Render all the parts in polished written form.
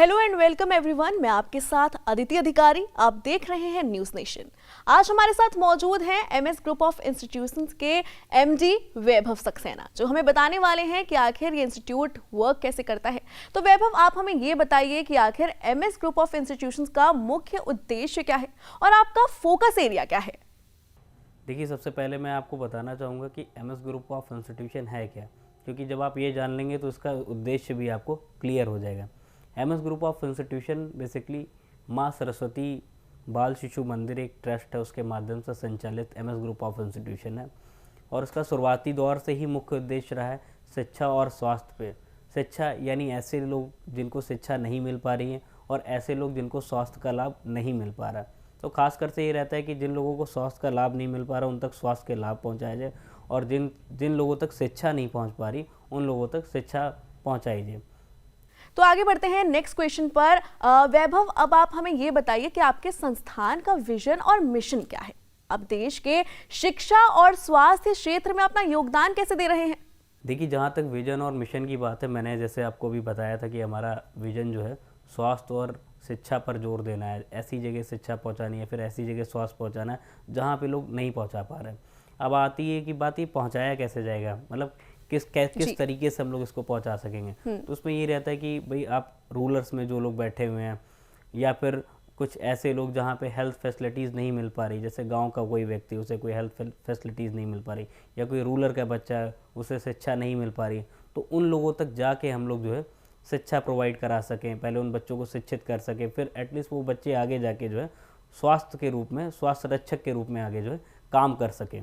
Hello and welcome everyone. मैं आपके साथ अदिति अधिकारी। आप देख रहे हैं न्यूज नेशन। आज हमारे साथ मौजूद हैं एमएस ग्रुप ऑफ इंस्टीट्यूशंस के एमडी वैभव सक्सेना, जो हमें बताने वाले हैं कि आखिर ये इंस्टीट्यूट वर्क कैसे करता है। तो वैभव, आप हमें ये बताइए कि आखिर एमएस ग्रुप ऑफ इंस्टीट्यूशंस का मुख्य उद्देश्य क्या है और आपका फोकस एरिया क्या है। देखिए, सबसे पहले मैं आपको बताना चाहूँगा कि एमएस ग्रुप ऑफ इंस्टीट्यूशन है क्या, क्योंकि जब आप ये जान लेंगे तो इसका उद्देश्य भी आपको क्लियर हो जाएगा। MS group of institution basically माँ सरस्वती बाल शिशु मंदिर एक ट्रस्ट है, उसके माध्यम से संचालित एमएस ग्रुप ऑफ इंस्टीट्यूशन है और इसका शुरुआती दौर से ही मुख्य उद्देश्य रहा है शिक्षा और स्वास्थ्य पे। शिक्षा यानी ऐसे लोग जिनको शिक्षा नहीं मिल पा रही है और ऐसे लोग जिनको स्वास्थ्य का लाभ नहीं मिल पा रहा। तो खासकर से ये रहता है कि जिन लोगों को स्वास्थ्य का लाभ नहीं मिल पा रहा उन तक स्वास्थ्य के लाभ पहुंचाया जाए और जिन जिन लोगों तक शिक्षा नहीं पहुंच पा रही उन लोगों तक शिक्षा पहुंचाई जाए। तो आगे बढ़ते हैं नेक्स्ट क्वेश्चन पर। वैभव, अब आप हमें ये बताइए कि आपके संस्थान का विजन और मिशन क्या है। आप देश के शिक्षा और स्वास्थ्य क्षेत्र में अपना योगदान कैसे दे रहे हैं। देखिए, जहाँ तक विजन और मिशन की बात है, मैंने जैसे आपको भी बताया था कि हमारा विजन जो है स्वास्थ्य और शिक्षा पर जोर देना है। ऐसी जगह शिक्षा पहुँचानी है, फिर ऐसी जगह स्वास्थ्य पहुँचाना है जहाँ पे लोग नहीं पहुँचा पा रहे हैं। अब आती है कि बात, ये पहुँचाया कैसे जाएगा, मतलब किस तरीके से हम लोग इसको पहुँचा सकेंगे। तो उसमें ये रहता है कि भाई आप रूरल्स में जो लोग बैठे हुए हैं या फिर कुछ ऐसे लोग जहाँ पे हेल्थ फैसिलिटीज़ नहीं मिल पा रही, जैसे गांव का कोई व्यक्ति उसे कोई हेल्थ फैसिलिटीज़ नहीं मिल पा रही, या कोई रूरल का बच्चा है उसे शिक्षा नहीं मिल पा रही, तो उन लोगों तक जाके हम लोग जो है शिक्षा प्रोवाइड करा सकें, पहले उन बच्चों को शिक्षित कर सकें, फिर एटलीस्ट वो बच्चे आगे जाके जो है स्वास्थ्य के रूप में, स्वास्थ्य रक्षक के रूप में आगे जो है काम कर सकें।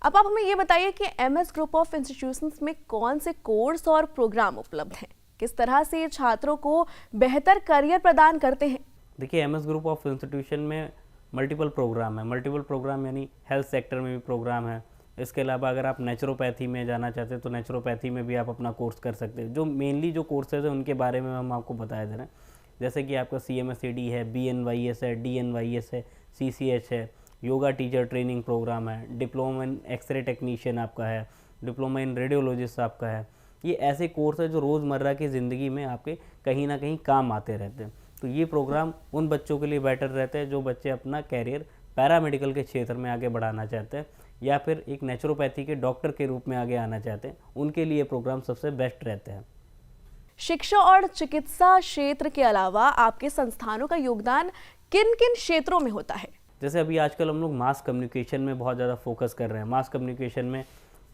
अब आप हमें ये बताइए कि एमएस ग्रुप ऑफ इंस्टीट्यूशंस में कौन से कोर्स और प्रोग्राम उपलब्ध हैं, किस तरह से ये छात्रों को बेहतर करियर प्रदान करते हैं। देखिए, एमएस ग्रुप ऑफ इंस्टीट्यूशन में मल्टीपल प्रोग्राम है। मल्टीपल प्रोग्राम यानी हेल्थ सेक्टर में भी प्रोग्राम है। इसके अलावा अगर आप नेचुरोपैथी में जाना चाहते हैं तो नेचुरोपैथी में भी आप अपना कोर्स कर सकते हैं। जो मेनली जो कोर्सेज हैं उनके बारे में हम आपको बता दे रहे हैं, जैसे कि आपका CMSED है, BNYS है, DNYS है, CCH है, योगा टीचर ट्रेनिंग प्रोग्राम है, डिप्लोमा इन एक्सरे टेक्नीशियन आपका है, डिप्लोमा इन रेडियोलॉजिस्ट आपका है। ये ऐसे कोर्स है जो रोज़मर्रा की ज़िंदगी में आपके कहीं ना कहीं काम आते रहते हैं। तो ये प्रोग्राम उन बच्चों के लिए बेटर रहते हैं जो बच्चे अपना कैरियर पैरामेडिकल के क्षेत्र में आगे बढ़ाना चाहते हैं या फिर एक नेचुरोपैथी के डॉक्टर के रूप में आगे आना चाहते हैं, उनके लिए प्रोग्राम सबसे बेस्ट रहते हैं। शिक्षा और चिकित्सा क्षेत्र के अलावा आपके संस्थानों का योगदान किन किन क्षेत्रों में होता है। जैसे अभी आजकल हम लोग मास कम्युनिकेशन में बहुत ज़्यादा फोकस कर रहे हैं। मास कम्युनिकेशन में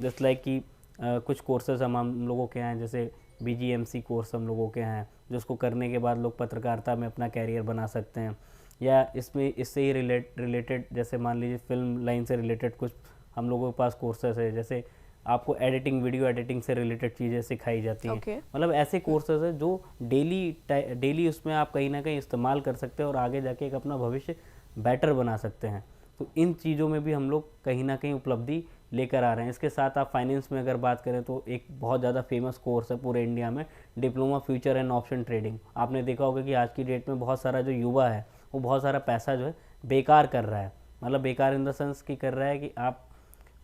जस्ट लाइक कि कुछ कोर्सेज हम लोगों के हैं, जैसे BGMC कोर्स हम लोगों के हैं, जिसको करने के बाद लोग पत्रकारिता में अपना कैरियर बना सकते हैं, या इसमें इससे ही रिलेटेड जैसे मान लीजिए फिल्म लाइन से रिलेटेड कुछ हम लोगों के पास कोर्सेज है, जैसे आपको एडिटिंग, वीडियो एडिटिंग से रिलेटेड चीज़ें सिखाई जाती हैं। मतलब ऐसे कोर्सेज है जो डेली उसमें आप कहीं ना कहीं इस्तेमाल कर सकते हैं और आगे जाके एक अपना भविष्य बेटर बना सकते हैं। तो इन चीज़ों में भी हम लोग कहीं ना कहीं उपलब्धि लेकर आ रहे हैं। इसके साथ आप फाइनेंस में अगर बात करें तो एक बहुत ज़्यादा फेमस कोर्स है पूरे इंडिया में, diploma future and option trading. आपने देखा होगा कि आज की डेट में बहुत सारा जो युवा है वो बहुत सारा पैसा जो है बेकार कर रहा है। मतलब बेकार इन द सेंस कि कर रहा है कि आप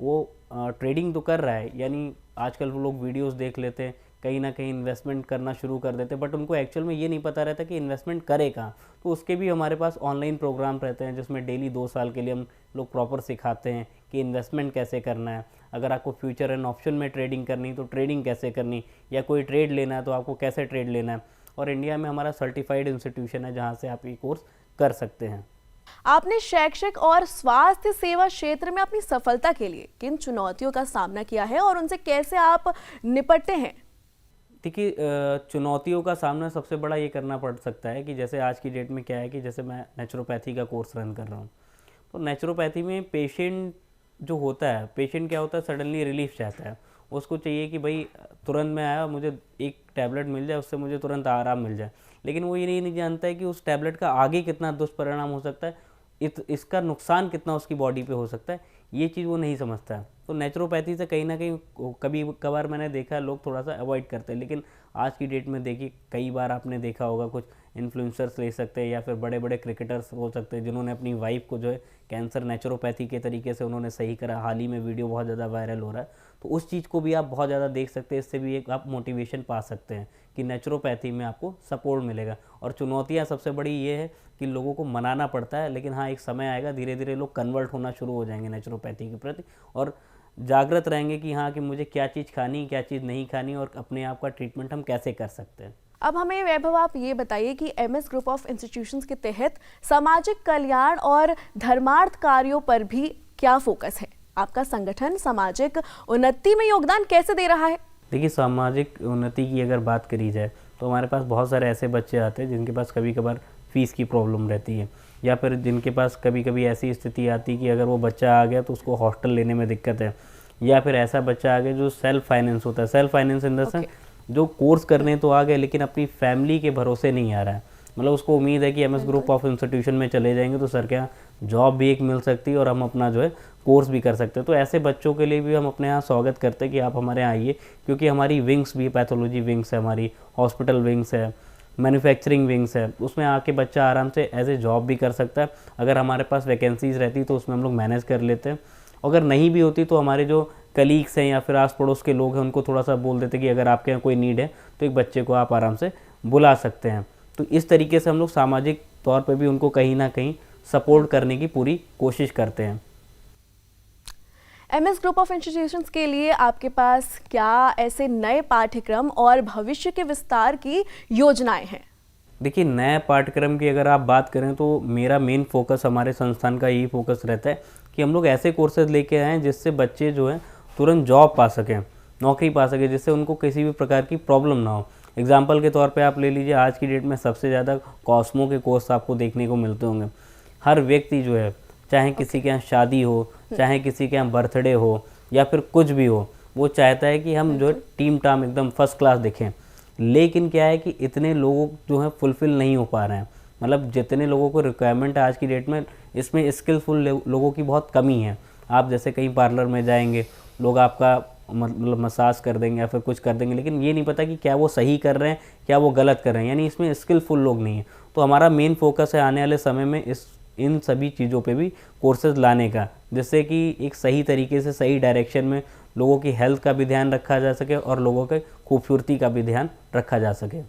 वो ट्रेडिंग तो कर रहा है, यानी आजकल वो लोग वीडियोस देख लेते हैं, कहीं ना कहीं इन्वेस्टमेंट करना शुरू कर देते हैं, बट उनको एक्चुअल में ये नहीं पता रहता कि इन्वेस्टमेंट करे कहाँ। तो उसके भी हमारे पास ऑनलाइन प्रोग्राम रहते हैं जिसमें डेली 2 साल के लिए हम लोग प्रॉपर सिखाते हैं कि इन्वेस्टमेंट कैसे करना है। अगर आपको फ्यूचर एंड ऑप्शन में ट्रेडिंग करनी तो ट्रेडिंग कैसे करनी, या कोई ट्रेड लेना है तो आपको कैसे ट्रेड लेना है। और इंडिया में हमारा सर्टिफाइड इंस्टीट्यूशन है जहाँ से आप ये कोर्स कर सकते हैं। आपने शैक्षिक और स्वास्थ्य सेवा क्षेत्र में अपनी सफलता के लिए किन चुनौतियों का सामना किया है और उनसे कैसे आप निपटते हैं। देखिए, चुनौतियों का सामना सबसे बड़ा ये करना पड़ सकता है कि जैसे आज की डेट में क्या है कि जैसे मैं नेचुरोपैथी का कोर्स रन कर रहा हूँ, तो नेचुरोपैथी में पेशेंट जो होता है, पेशेंट क्या होता है, सडनली रिलीफ चाहता है। उसको चाहिए कि भाई तुरंत मैं आया, मुझे एक टैबलेट मिल जाए, उससे मुझे तुरंत आराम मिल जाए। लेकिन वो ये नहीं जानता है कि उस टैबलेट का आगे कितना दुष्परिणाम हो सकता है, इसका नुकसान कितना उसकी बॉडी पे हो सकता है, ये चीज़ वो नहीं समझता है। तो नेचुरोपैथी से कहीं ना कहीं कभी कभार मैंने देखा है लोग थोड़ा सा अवॉइड करते हैं, लेकिन आज की डेट में देखिए कई बार आपने देखा होगा कुछ इन्फ्लुएंसर्स ले सकते हैं या फिर बड़े बड़े क्रिकेटर्स हो सकते हैं जिन्होंने अपनी वाइफ को जो है कैंसर नेचुरोपैथी के तरीके से उन्होंने सही करा। हाल ही में वीडियो बहुत ज़्यादा वायरल हो रहा है, तो उस चीज़ को भी आप बहुत ज़्यादा देख सकते हैं। इससे भी एक आप मोटिवेशन पा सकते हैं कि नेचुरोपैथी में आपको सपोर्ट मिलेगा। और चुनौतियाँ सबसे बड़ी ये है कि लोगों को मनाना पड़ता है, लेकिन हाँ एक समय आएगा, धीरे धीरे लोग कन्वर्ट होना शुरू हो जाएंगे नेचुरोपैथी के प्रति और जागृत रहेंगे कि हाँ कि मुझे क्या चीज़ खानी, क्या चीज़ नहीं खानी और अपने आप का ट्रीटमेंट हम कैसे कर सकते हैं। अब हमें वैभव आप ये बताइए कि एमएस ग्रुप ऑफ इंस्टीट्यूशंस के तहत सामाजिक कल्याण और धर्मार्थ कार्यों पर भी क्या फोकस है? आपका संगठन सामाजिक उन्नति में योगदान कैसे दे रहा है? देखिए, सामाजिक उन्नति की अगर बात करी जाए तो हमारे पास बहुत सारे ऐसे बच्चे आते हैं जिनके पास कभी कभार फीस की प्रॉब्लम रहती है, या फिर जिनके पास कभी कभी ऐसी स्थिति आती है कि अगर वो बच्चा आ गया तो उसको हॉस्टल लेने में दिक्कत है, या फिर ऐसा बच्चा आ गया जो सेल्फ फाइनेंस होता है। Self finance in the sense जो कोर्स करने तो आ गए लेकिन अपनी फैमिली के भरोसे नहीं आ रहा है। मतलब उसको उम्मीद है कि एमएस ग्रुप ऑफ इंस्टीट्यूशन में चले जाएंगे तो सर क्या जॉब भी एक मिल सकती है और हम अपना जो है कोर्स भी कर सकते हैं। तो ऐसे बच्चों के लिए भी हम अपने यहाँ स्वागत करते हैं कि आप हमारे यहाँ आइए, क्योंकि हमारी विंग्स भी, पैथोलॉजी विंग्स है, हमारी हॉस्पिटल विंग्स है, मैन्युफैक्चरिंग विंग्स है, उसमें आके बच्चा आराम से एज ए जॉब भी कर सकता है। अगर हमारे पास वैकेंसीज रहती तो उसमें हम लोग मैनेज कर लेते हैं। अगर नहीं भी होती तो हमारे जो कलीग्स हैं या फिर आस पड़ोस के लोग हैं उनको थोड़ा सा बोल देते कि अगर आपके यहाँ कोई नीड है तो एक बच्चे को आप आराम से बुला सकते हैं। तो इस तरीके से हम लोग सामाजिक तौर पे भी उनको कहीं ना कहीं सपोर्ट करने की पूरी कोशिश करते हैं। एमएस ग्रुप ऑफ इंस्टीट्यूशंस के लिए आपके पास क्या ऐसे नए पाठ्यक्रम और भविष्य के विस्तार की योजनाएं हैं? देखिए, नए पाठ्यक्रम की अगर आप बात करें तो मेरा मेन फोकस, हमारे संस्थान का यही फोकस रहता है कि हम लोग ऐसे कोर्सेज लेके आएँ जिससे बच्चे जो हैं तुरंत जॉब पा सकें, नौकरी पा सकें, जिससे उनको किसी भी प्रकार की प्रॉब्लम ना हो। एग्जाम्पल के तौर पे आप ले लीजिए, आज की डेट में सबसे ज़्यादा कॉस्मो के कोर्स आपको देखने को मिलते होंगे। हर व्यक्ति जो है, चाहे किसी के यहाँ शादी हो, चाहे किसी के यहाँ बर्थडे हो या फिर कुछ भी हो, वो चाहता है कि हम जो है टीम टाम एकदम फर्स्ट क्लास दिखें। लेकिन क्या है कि इतने लोग जो हैं फुलफ़िल नहीं हो पा रहे हैं। मतलब जितने लोगों को रिक्वायरमेंट है आज की डेट में, इसमें स्किलफुल लोगों की बहुत कमी है। आप जैसे कहीं पार्लर में जाएंगे, लोग आपका मतलब मसाज कर देंगे या फिर कुछ कर देंगे, लेकिन ये नहीं पता कि क्या वो सही कर रहे हैं, क्या वो गलत कर रहे हैं, यानी इसमें स्किलफुल लोग नहीं हैं। तो हमारा मेन फोकस है आने वाले समय में इन सभी चीज़ों पे भी कोर्सेज लाने का, जिससे कि एक सही तरीके से सही डायरेक्शन में लोगों की हेल्थ का भी ध्यान रखा जा सके और लोगों के खूबसूरती का भी ध्यान रखा जा सके।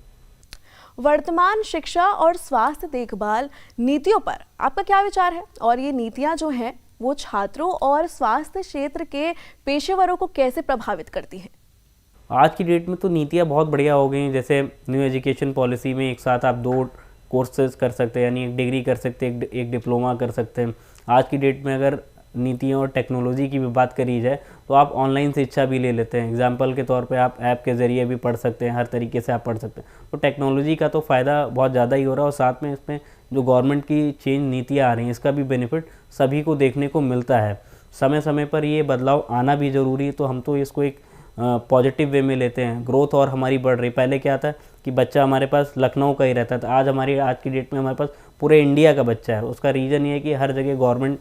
वर्तमान शिक्षा और स्वास्थ्य देखभाल नीतियों पर आपका क्या विचार है, और ये नीतियां जो हैं वो छात्रों और स्वास्थ्य क्षेत्र के पेशेवरों को कैसे प्रभावित करती हैं? आज की डेट में तो नीतियाँ बहुत बढ़िया हो गई हैं। जैसे न्यू एजुकेशन पॉलिसी में एक साथ आप 2 कोर्सेज कर सकते हैं, यानी एक डिग्री कर सकते हैं, एक डिप्लोमा कर सकते हैं। आज की डेट में अगर नीतियों और टेक्नोलॉजी की भी बात करी जाए तो आप ऑनलाइन शिक्षा भी ले लेते हैं। एग्जाम्पल के तौर पे आप ऐप के ज़रिए भी पढ़ सकते हैं, हर तरीके से आप पढ़ सकते हैं। तो टेक्नोलॉजी का तो फ़ायदा बहुत ज़्यादा ही हो रहा है और साथ में इसमें जो गवर्नमेंट की चेंज नीतियाँ आ रही हैं, इसका भी बेनिफिट सभी को देखने को मिलता है। समय समय पर ये बदलाव आना भी ज़रूरी है, तो हम तो इसको एक पॉजिटिव वे में लेते हैं। ग्रोथ और हमारी बढ़ रही। पहले क्या था कि बच्चा हमारे पास लखनऊ का ही रहता था, आज की डेट में हमारे पास पूरे इंडिया का बच्चा है। उसका रीज़न ये है कि हर जगह गवर्नमेंट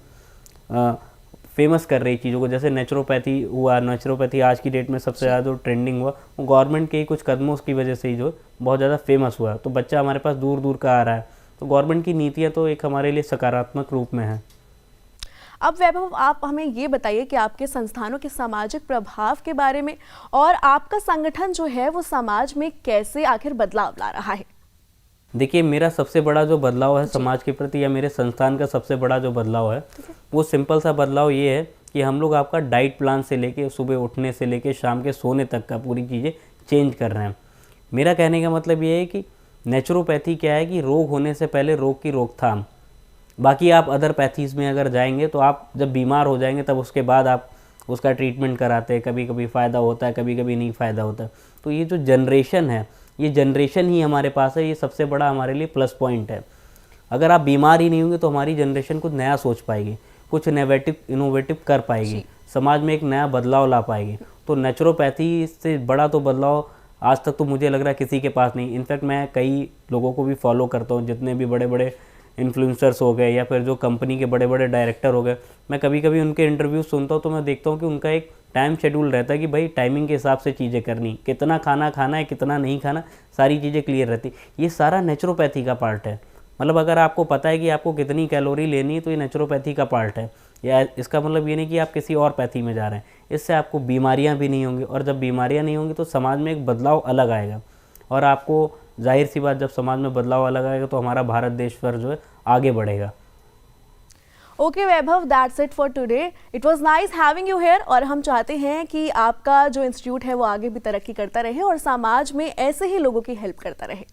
फेमस कर रही चीज़ों को। जैसे नेचुरोपैथी हुआ, नेचुरोपैथी आज की डेट में सबसे ज़्यादा जो ट्रेंडिंग हुआ वो गवर्नमेंट के ही कुछ कदमों की वजह से ही जो बहुत ज़्यादा फेमस हुआ। तो बच्चा हमारे पास दूर दूर का आ रहा है, तो गवर्नमेंट की नीतियाँ तो एक हमारे लिए सकारात्मक रूप में है। अब वैभव, आप हमें ये बताइए कि आपके संस्थानों के सामाजिक प्रभाव के बारे में, और आपका संगठन जो है वो समाज में कैसे आखिर बदलाव ला रहा है? देखिए, मेरा सबसे बड़ा जो बदलाव है समाज के प्रति, या मेरे संस्थान का सबसे बड़ा जो बदलाव है वो सिंपल सा बदलाव ये है कि हम लोग आपका डाइट प्लान से लेके सुबह उठने से लेके शाम के सोने तक का पूरी चीज़ें चेंज कर रहे हैं। मेरा कहने का मतलब ये है कि नेचुरोपैथी क्या है कि रोग होने से पहले रोग की रोकथाम। बाकी आप अदर पैथीज़ में अगर जाएंगे तो आप जब बीमार हो जाएंगे तब उसके बाद आप उसका ट्रीटमेंट कराते हैं। कभी कभी फ़ायदा होता है, कभी कभी नहीं फ़ायदा होता। तो ये जो जनरेशन है, ये जनरेशन ही हमारे पास है, ये सबसे बड़ा हमारे लिए प्लस पॉइंट है। अगर आप बीमार ही नहीं होंगे तो हमारी जनरेशन कुछ नया सोच पाएगी, कुछ इनोवेटिव कर पाएगी, समाज में एक नया बदलाव ला पाएगी। तो नेचुरोपैथी से बड़ा तो बदलाव आज तक तो मुझे लग रहा है किसी के पास नहीं। इनफैक्ट मैं कई लोगों को भी फॉलो करता हूँ, जितने भी बड़े बड़े इन्फ्लुएंसर्स हो गए या फिर जो कंपनी के बड़े बड़े डायरेक्टर हो गए, मैं कभी कभी उनके इंटरव्यू सुनता हूँ तो मैं देखता हूँ कि उनका एक टाइम शेड्यूल रहता है कि भाई टाइमिंग के हिसाब से चीज़ें करनी, कितना खाना खाना है, कितना नहीं खाना, सारी चीज़ें क्लियर रहती। ये सारा नेचुरोपैथी का पार्ट है। मतलब अगर आपको पता है कि आपको कितनी कैलोरी लेनी है तो ये नेचुरोपैथी का पार्ट है। या इसका मतलब ये नहीं कि आप किसी और पैथी में जा रहे हैं। इससे आपको बीमारियां भी नहीं होंगी, और जब बीमारियां नहीं होंगी तो समाज में एक बदलाव अलग आएगा। और आपको जाहिर सी बात, जब समाज में बदलाव अलग आएगा तो हमारा भारत देश पर जो है आगे बढ़ेगा। Okay Vaibhav, that's it for today. It was nice having you here. और हम चाहते हैं कि आपका जो इंस्टीट्यूट है वो आगे भी तरक्की करता रहे और समाज में ऐसे ही लोगों की हेल्प करता रहे।